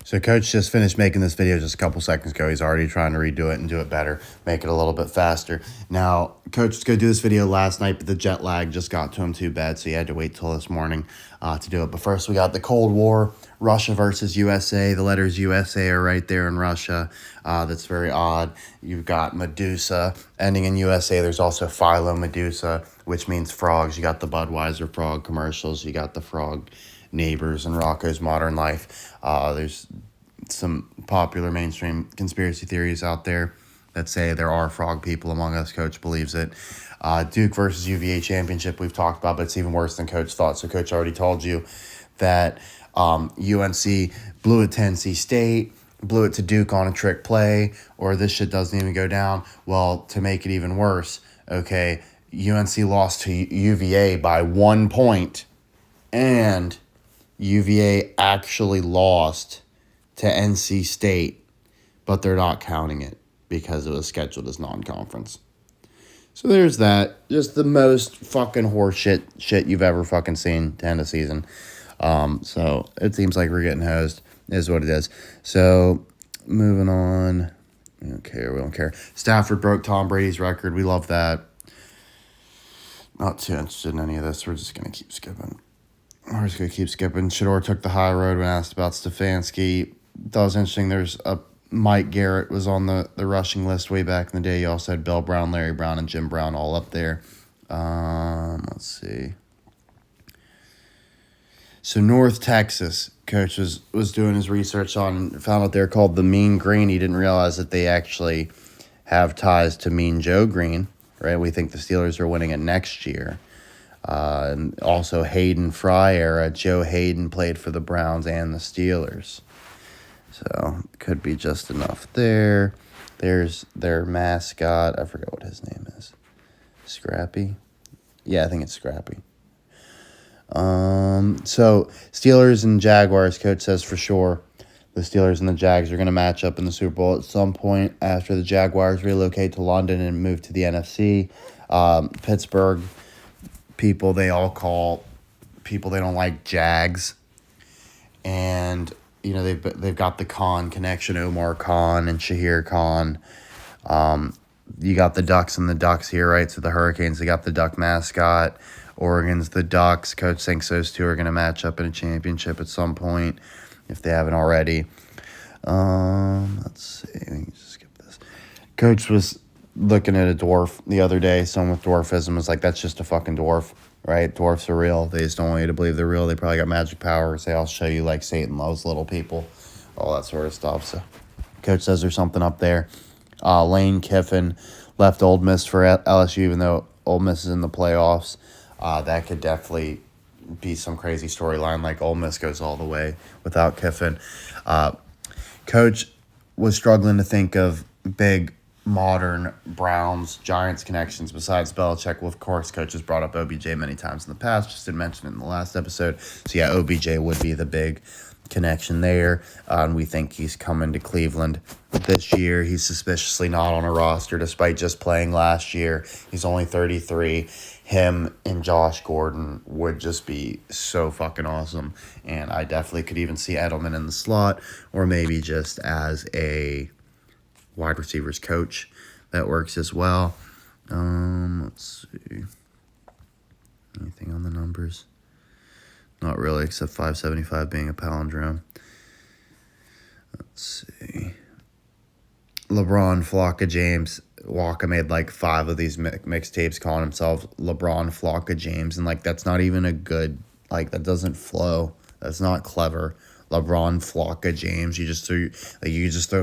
So Coach just finished making this video just a couple seconds ago. He's already trying to redo it and do it better, make it a little bit faster. Now, Coach was going to do this video last night, but the jet lag just got to him too bad, so he had to wait till this morning to do it. But first, we got the Cold War, Russia versus USA. The letters USA are right there in Russia. That's very odd. You've got Medusa ending in USA. There's also Philo Medusa, which means frogs. You got the Budweiser frog commercials. You got the frog neighbors and Rocco's Modern Life. There's some popular mainstream conspiracy theories out there that say there are frog people among us. Coach believes it. Duke versus UVA championship we've talked about, but it's even worse than Coach thought. So Coach already told you that UNC blew it to NC State, blew it to Duke on a trick play, or this shit doesn't even go down. Well, to make it even worse, okay, UNC lost to UVA by 1 point, and UVA actually lost to NC State, but they're not counting it because it was scheduled as non-conference. So there's that. Just the most fucking horseshit shit you've ever fucking seen to end a season. So it seems like we're getting hosed, is what it is. So moving on. We don't care. Stafford broke Tom Brady's record. We love that. Not too interested in any of this. We're just going to keep skipping. Shador took the high road when asked about Stefanski. That was interesting. There's a Mike Garrett was on the rushing list way back in the day. You also had Bill Brown, Larry Brown, and Jim Brown all up there. Let's see. So North Texas, Coach was doing his research on and found out they're called the Mean Green. He didn't realize that they actually have ties to Mean Joe Green, right? We think the Steelers are winning it next year. And also Hayden Fry era. Joe Hayden played for the Browns and the Steelers. So could be just enough there. There's their mascot. I forgot what his name is. Scrappy? Yeah, I think it's Scrappy. So Steelers and Jaguars, Coach says for sure the Steelers and the Jags are going to match up in the Super Bowl at some point after the Jaguars relocate to London and move to the NFC. Pittsburgh people, they all call people they don't like Jags. And you know, they've got the Khan connection, Omar Khan and Shahir Khan. You got the Ducks and the Ducks here, right? So the Hurricanes, they got the Duck mascot. Oregon's the Ducks. Coach thinks those two are going to match up in a championship at some point, if they haven't already. Let's see. Let me just skip this. Coach was looking at a dwarf the other day. Someone with dwarfism was like, that's just a fucking dwarf. Right? Dwarfs are real. They just don't want you to believe they're real. They probably got magic powers. I'll show you like Satan loves little people. All that sort of stuff. So Coach says there's something up there. Lane Kiffin left Ole Miss for LSU, even though Ole Miss is in the playoffs. That could definitely be some crazy storyline, like Ole Miss goes all the way without Kiffin. Coach was struggling to think of big modern Browns Giants connections besides Belichick. Well, of course, Coach has brought up OBJ many times in the past, just didn't mention it in the last episode. So yeah, OBJ would be the big connection there, and we think he's coming to Cleveland this year. He's suspiciously not on a roster despite just playing last year. He's only 33. Him and Josh Gordon would just be so fucking awesome, and I definitely could even see Edelman in the slot, or maybe just as a wide receivers coach. That works as well. Let's see. Anything on the numbers? Not really, except 575 being a palindrome. Let's see. LeBron Flocka James. Walker made like 5 of these mixtapes calling himself LeBron Flocka James. And like, that's not even a good, like, that doesn't flow. That's not clever. LeBron Flocka James. You just throw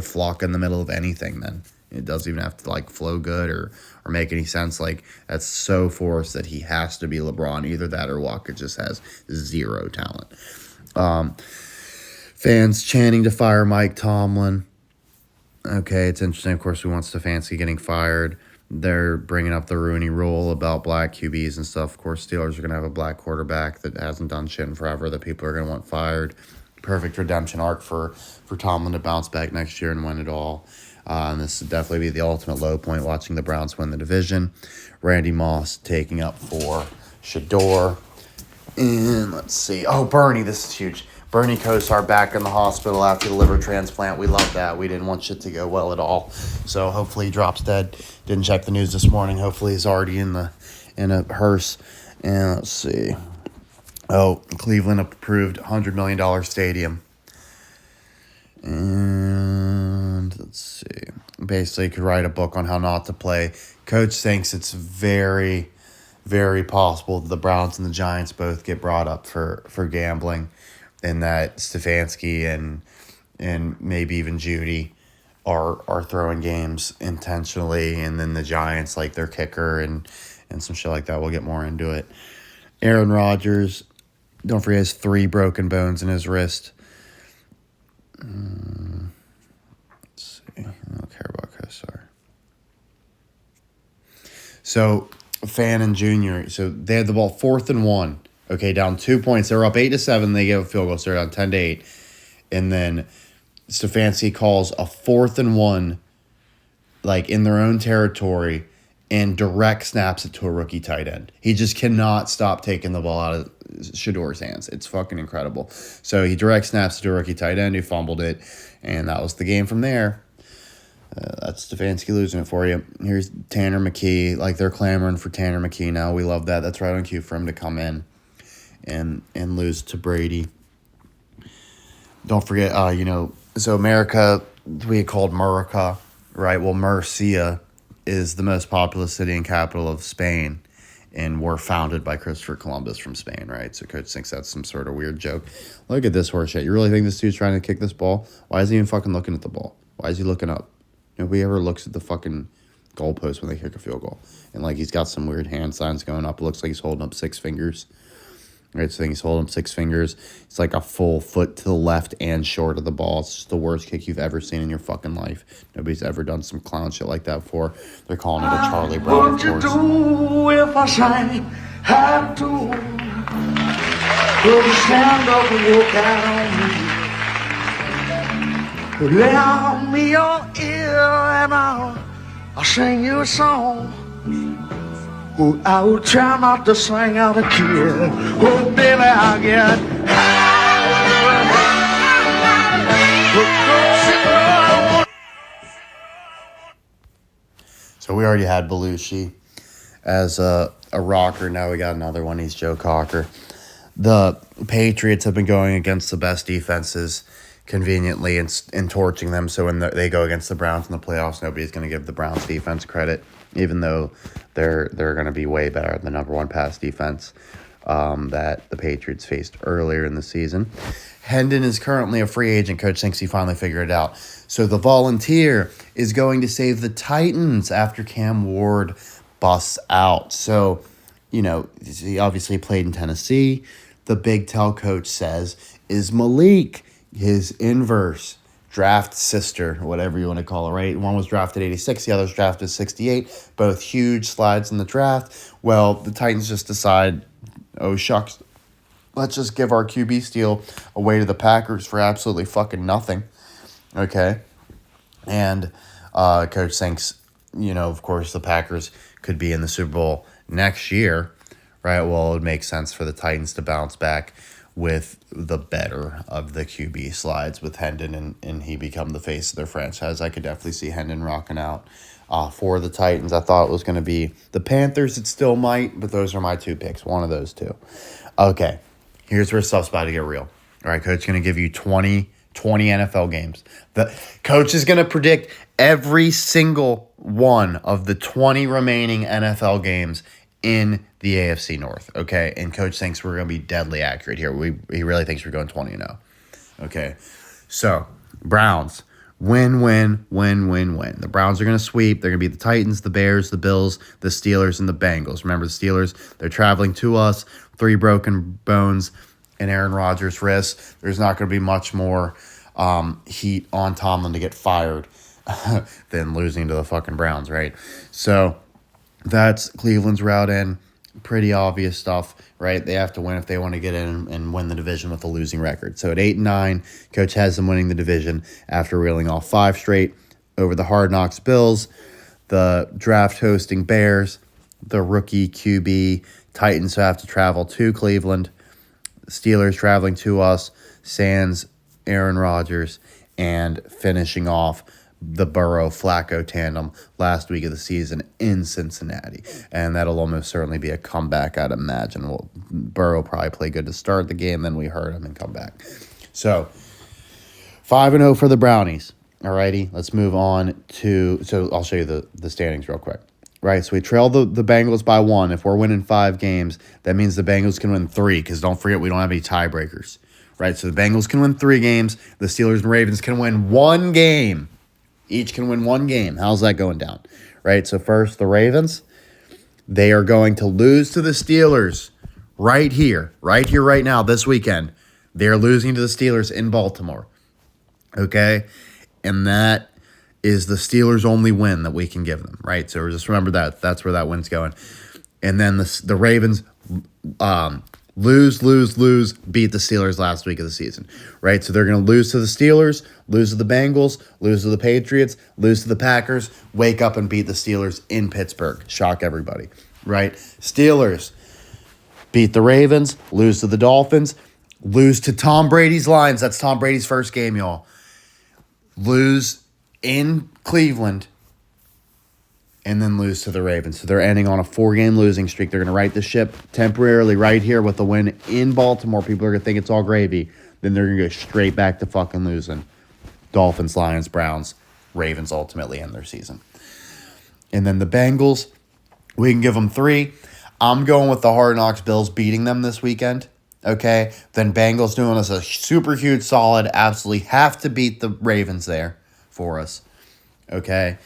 Flocka in the middle of anything then. It doesn't even have to like flow good or make any sense. Like, that's so forced that he has to be LeBron. Either that or Walker just has zero talent. Fans chanting to fire Mike Tomlin. Okay, it's interesting. Of course, we want Stefanski getting fired. They're bringing up the Rooney Rule about black QBs and stuff. Of course, Steelers are going to have a black quarterback that hasn't done shit in forever that people are going to want fired. Perfect redemption arc for Tomlin to bounce back next year and win it all. And this would definitely be the ultimate low point, watching the Browns win the division. Randy Moss taking up for Shador. And let's see. Oh, Bernie, this is huge. Bernie Kosar back in the hospital after the liver transplant. We love that. We didn't want shit to go well at all. So hopefully he drops dead. Didn't check the news this morning. Hopefully he's already in a hearse. And let's see. Oh, Cleveland approved $100 million stadium. And let's see. Basically, could write a book on how not to play. Coach thinks it's very, very possible that the Browns and the Giants both get brought up for gambling, and that Stefanski and maybe even Judy are throwing games intentionally, and then the Giants like their kicker and some shit like that. We'll get more into it. Aaron Rodgers, don't forget, has 3 broken bones in his wrist. Let's see. I don't care about Kosar. So, Fan and Junior, so they had the ball 4th and 1. Okay, down 2 points. They were up 8-7. They gave a field goal, so they're down 10-8. And then Stefanski calls a 4th and 1, like in their own territory, and direct snaps it to a rookie tight end. He just cannot stop taking the ball out of Shador's hands. It's fucking incredible. So he direct snaps it to a rookie tight end who fumbled it, and that was the game from there. That's Stefanski losing it for you. Here's Tanner McKee. Like, they're clamoring for Tanner McKee now. We love that. That's right on cue for him to come in and lose to Brady. Don't forget, so America, we called Murica, right? Well, Murcia is the most populous city and capital of Spain, and were founded by Christopher Columbus from Spain, right? So Coach thinks that's some sort of weird joke. Look at this horse shit. You really think this dude's trying to kick this ball? Why is he even fucking looking at the ball? Why is he looking up? Nobody ever looks at the fucking goalpost when they kick a field goal. And, like, he's got some weird hand signs going up. It looks like he's holding up 6 fingers. Right, so he's holding up 6 fingers. It's like a full foot to the left and short of the ball. It's just the worst kick you've ever seen in your fucking life. Nobody's ever done some clown shit like that before. They're calling it a Charlie Brown, of course. What would you do if I sang, had to? Would you stand up and walk out on me? Lend me your ear and I'll sing you a song. Oh, I will try not to sing out of key. Oh, baby, I'll get So we already had Belushi as a rocker. Now we got another one. He's Joe Cocker. The Patriots have been going against the best defenses conveniently and torching them. So when they go against the Browns in the playoffs, nobody's going to give the Browns defense credit, even though they're going to be way better than the number 1 pass defense that the Patriots faced earlier in the season. Hendon is currently a free agent. Coach thinks he finally figured it out. So the volunteer is going to save the Titans after Cam Ward busts out. So, he obviously played in Tennessee. The Big Tell coach says is Malik, his inverse draft sister, whatever you want to call it, right? One was drafted 86, the other's drafted 68. Both huge slides in the draft. Well, the Titans just decide, oh, shucks, let's just give our QB steal away to the Packers for absolutely fucking nothing. Okay? And coach thinks, of course, the Packers could be in the Super Bowl next year, right? Well, it would make sense for the Titans to bounce back with the better of the QB slides with Hendon and he become the face of their franchise. I could definitely see Hendon rocking out for the Titans. I thought it was going to be the Panthers. It still might, but those are my 2 picks. One of those 2. Okay, here's where stuff's about to get real. All right, coach is going to give you 20 NFL games. The coach is going to predict every single one of the 20 remaining NFL games in the AFC North, okay? And coach thinks we're going to be deadly accurate here. He really thinks we're going 20-0. Okay, so Browns, win. The Browns are going to sweep. They're going to beat the Titans, the Bears, the Bills, the Steelers, and the Bengals. Remember, the Steelers, they're traveling to us, 3 broken bones and Aaron Rodgers' wrist. There's not going to be much more heat on Tomlin to get fired than losing to the fucking Browns, right? So that's Cleveland's route in. Pretty obvious stuff, right? They have to win if they want to get in and win the division with a losing record. So at 8-9, coach has them winning the division after reeling off 5 straight over the Hard Knocks Bills, the draft hosting Bears, the rookie QB Titans who have to travel to Cleveland, Steelers traveling to us, sans Aaron Rodgers, and finishing off the Burrow-Flacco tandem last week of the season in Cincinnati. And that'll almost certainly be a comeback, I'd imagine. Well, Burrow probably play good to start the game, then we hurt him and come back. So, 5-0 for the Brownies. Alrighty, let's move on to... So, I'll show you the standings real quick. Right, so we trail the Bengals by 1. If we're winning 5 games, that means the Bengals can win 3, because don't forget, we don't have any tiebreakers. Right, so the Bengals can win 3 games. The Steelers and Ravens can win 1 game. Each can win 1 game. How's that going down? Right, so first, the Ravens, they are going to lose to the Steelers right here, right now, this weekend. They're losing to the Steelers in Baltimore. Okay, and that is the Steelers' only win that we can give them, right? So just remember that. That's where that win's going. And then the Ravens lose, beat the Steelers last week of the season, right? So they're going to lose to the Steelers, lose to the Bengals, lose to the Patriots, lose to the Packers, wake up and beat the Steelers in Pittsburgh. Shock everybody, right? Steelers beat the Ravens, lose to the Dolphins, lose to Tom Brady's Lions. That's Tom Brady's first game, y'all. Lose in Cleveland, and then lose to the Ravens. So they're ending on a 4-game losing streak. They're going to right the ship temporarily right here with the win in Baltimore. People are going to think it's all gravy. Then they're going to go straight back to fucking losing. Dolphins, Lions, Browns, Ravens ultimately end their season. And then the Bengals, we can give them 3. I'm going with the Hard Knocks Bills beating them this weekend. Okay? Then Bengals doing us a super huge solid. Absolutely have to beat the Ravens there for us, okay?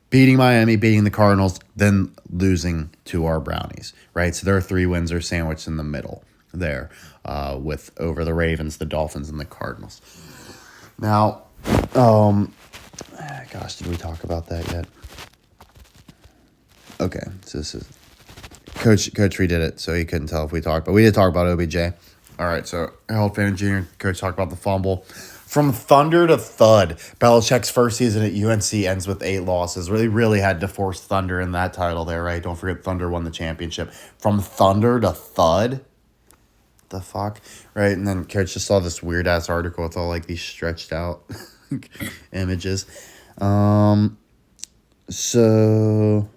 Beating Miami, beating the Cardinals, then losing to our Brownies, right? So their 3 wins are sandwiched in the middle there with over the Ravens, the Dolphins, and the Cardinals. Now, gosh, did we talk about that yet? Okay, so this is... Coach redid it, so he couldn't tell if we talked, but we did talk about OBJ. All right, so Harold Fannin Jr., Coach talked about the fumble. From thunder to thud, Belichick's first season at UNC ends with 8 losses. Really had to force Thunder in that title there, right? Don't forget Thunder won the championship. From thunder to thud? The fuck? Right, and then Coach just saw this weird-ass article with all, like, these stretched-out images. So...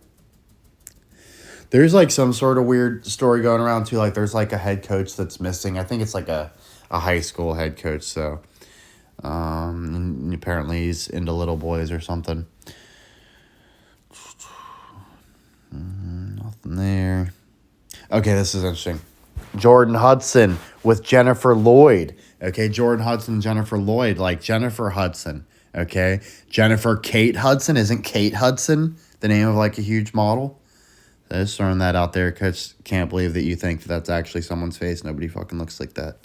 There's, like, some sort of weird story going around, too. Like, there's, like, a head coach that's missing. I think it's, like, a high school head coach, so... and apparently he's into little boys or something. Nothing there. Okay, this is interesting. Jordan Hudson with Jennifer Lloyd. Okay, Jordan Hudson and Jennifer Lloyd, like Jennifer Hudson. Okay, Jennifer Kate Hudson. Isn't Kate Hudson the name of like a huge model? So just throwing that out there, because can't believe that you think that that's actually someone's face. Nobody fucking looks like that.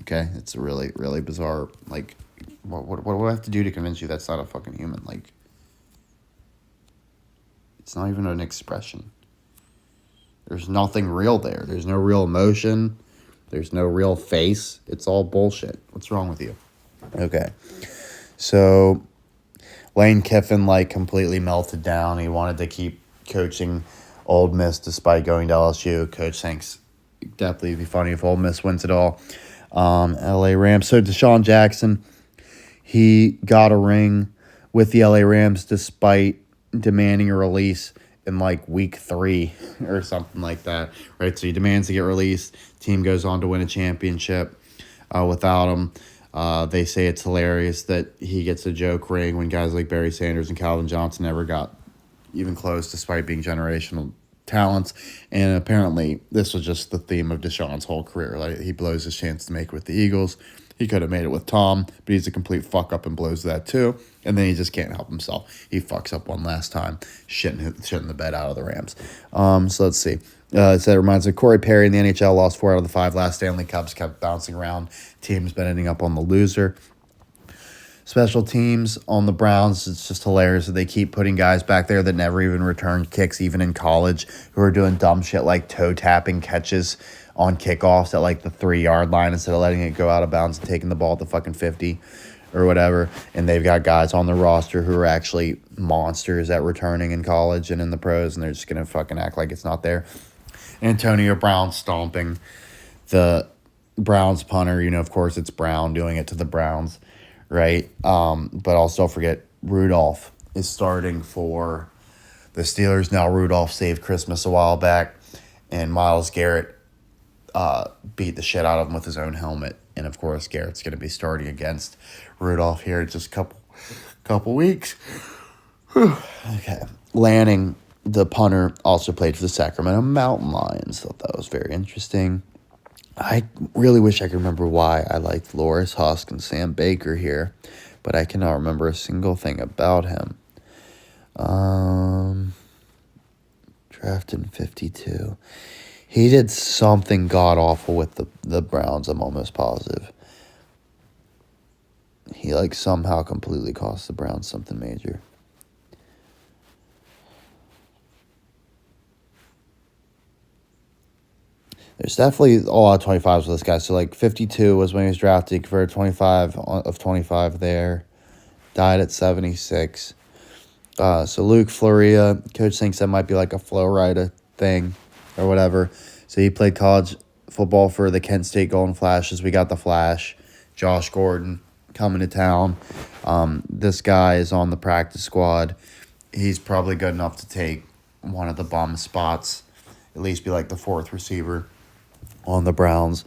Okay, it's a really, really bizarre, like, what do I have to do to convince you that's not a fucking human? Like, it's not even an expression. There's nothing real there. There's no real emotion. There's no real face. It's all bullshit. What's wrong with you? Okay, so Lane Kiffin, like, completely melted down. He wanted to keep coaching Ole Miss despite going to LSU. Coach thinks definitely it'd be funny if Ole Miss wins it all. LA Rams. So Deshaun Jackson, he got a ring with the LA Rams despite demanding a release in like week 3 or something like that, right? So he demands to get released. Team goes on to win a championship without him. They say it's hilarious that he gets a joke ring when guys like Barry Sanders and Calvin Johnson never got even close despite being generational talents. And apparently this was just the theme of Deshaun's whole career. Like, he blows his chance to make it with the Eagles. He could have made it with Tom, but he's a complete fuck up and blows that too. And then he just can't help himself. He fucks up one last time, shitting the bed out of the Rams. So let's see. So that reminds me, Corey Perry in the NHL lost 4 out of the 5 last Stanley Cups, kept bouncing around. Team's been ending up on the loser. Special teams on the Browns, it's just hilarious that they keep putting guys back there that never even returned kicks, even in college, who are doing dumb shit like toe-tapping catches on kickoffs at like the 3-yard line instead of letting it go out of bounds and taking the ball at the fucking 50 or whatever. And they've got guys on the roster who are actually monsters at returning in college and in the pros, and they're just going to fucking act like it's not there. Antonio Brown stomping the Browns punter, of course it's Brown doing it to the Browns, right? But I'll still forget Rudolph is starting for the Steelers now. Rudolph saved Christmas a while back, and Myles Garrett beat the shit out of him with his own helmet. And of course, Garrett's going to be starting against Rudolph here in just a couple weeks. Okay. Lanning, the punter, also played for the Sacramento Mountain Lions. Thought that was very interesting. I really wish I could remember why I liked Loris Husk and Sam Baker here, but I cannot remember a single thing about him. Drafted in 52. He did something god-awful with the Browns, I'm almost positive. He, somehow completely cost the Browns something major. There's definitely a lot of 25s with this guy. So, 52 was when he was drafted. He converted 25 of 25 there. Died at 76. So, Luke Floria, coach thinks that might be a flow rider thing or whatever. So, he played college football for the Kent State Golden Flashes. We got the Flash. Josh Gordon coming to town. This guy is on the practice squad. He's probably good enough to take one of the bum spots, at least be the fourth receiver on the Browns,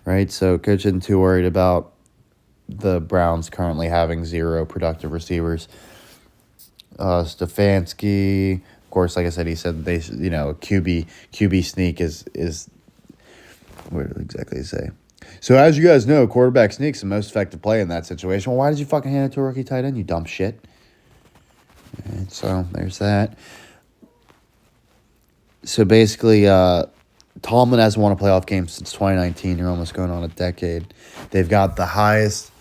right? So coach isn't too worried about the Browns currently having 0 productive receivers. Stefanski, of course, like I said, he said they, QB sneak is what did exactly say? So as you guys know, quarterback sneak's the most effective play in that situation. Well, why did you fucking hand it to a rookie tight end, you dumb shit? And so there's that. So basically, Tomlin hasn't won a playoff game since 2019. You're almost going on a decade. They've got the highest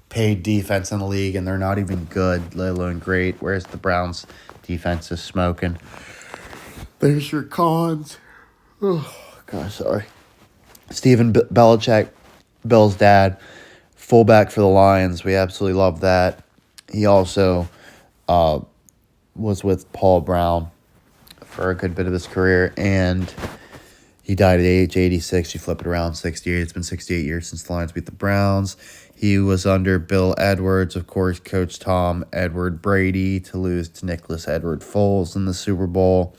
paid defense in the league, and they're not even good, let alone great, whereas the Browns' defense is smoking. There's your cons. Oh, gosh, sorry. Steven Belichick, Bill's dad, fullback for the Lions. We absolutely love that. He also was with Paul Brown for a good bit of his career, and he died at age 86. You flip it around, 68. It's been 68 years since the Lions beat the Browns. He was under Bill Edwards, of course, Coach Tom Edward Brady, to lose to Nicholas Edward Foles in the Super Bowl.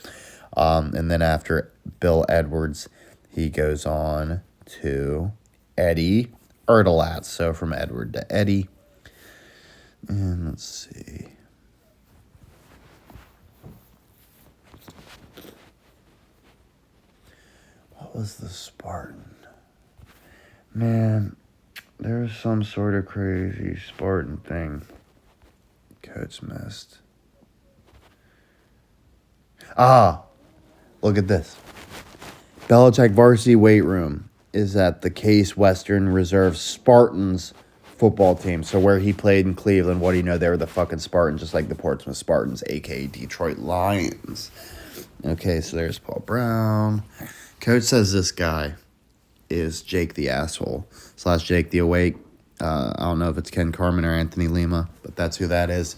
And then after Bill Edwards, he goes on to Eddie Erdelatz. So from Edward to Eddie. And let's see. What was the Spartan? Man, there's some sort of crazy Spartan thing. Coach missed. Look at this. Belichick varsity weight room is at the Case Western Reserve Spartans football team. So where he played in Cleveland, what do you know? They were the fucking Spartans, just like the Portsmouth Spartans, a.k.a. Detroit Lions. Okay, so there's Paul Brown. Coach says this guy is Jake the Asshole / Jake the Awake. I don't know if it's Ken Carmen or Anthony Lima, but that's who that is.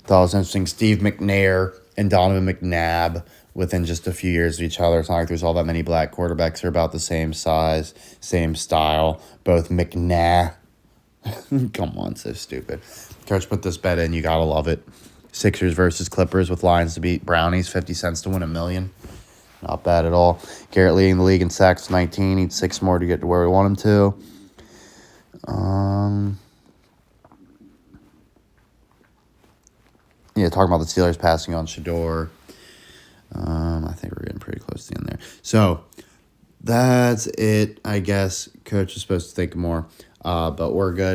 Thought it was interesting. Steve McNair and Donovan McNabb within just a few years of each other. It's not like there's all that many black quarterbacks. They're about the same size, same style. Both McNabb. Come on, so stupid. Coach put this bet in. You got to love it. Sixers versus Clippers with Lions to beat Brownies. 50 cents to win $1 million. Not bad at all. Garrett leading the league in sacks, 19. Needs 6 more to get to where we want him to. Talking about the Steelers passing on Shador. I think we're getting pretty close to the end there. So, that's it, I guess. Coach is supposed to think more, but we're good.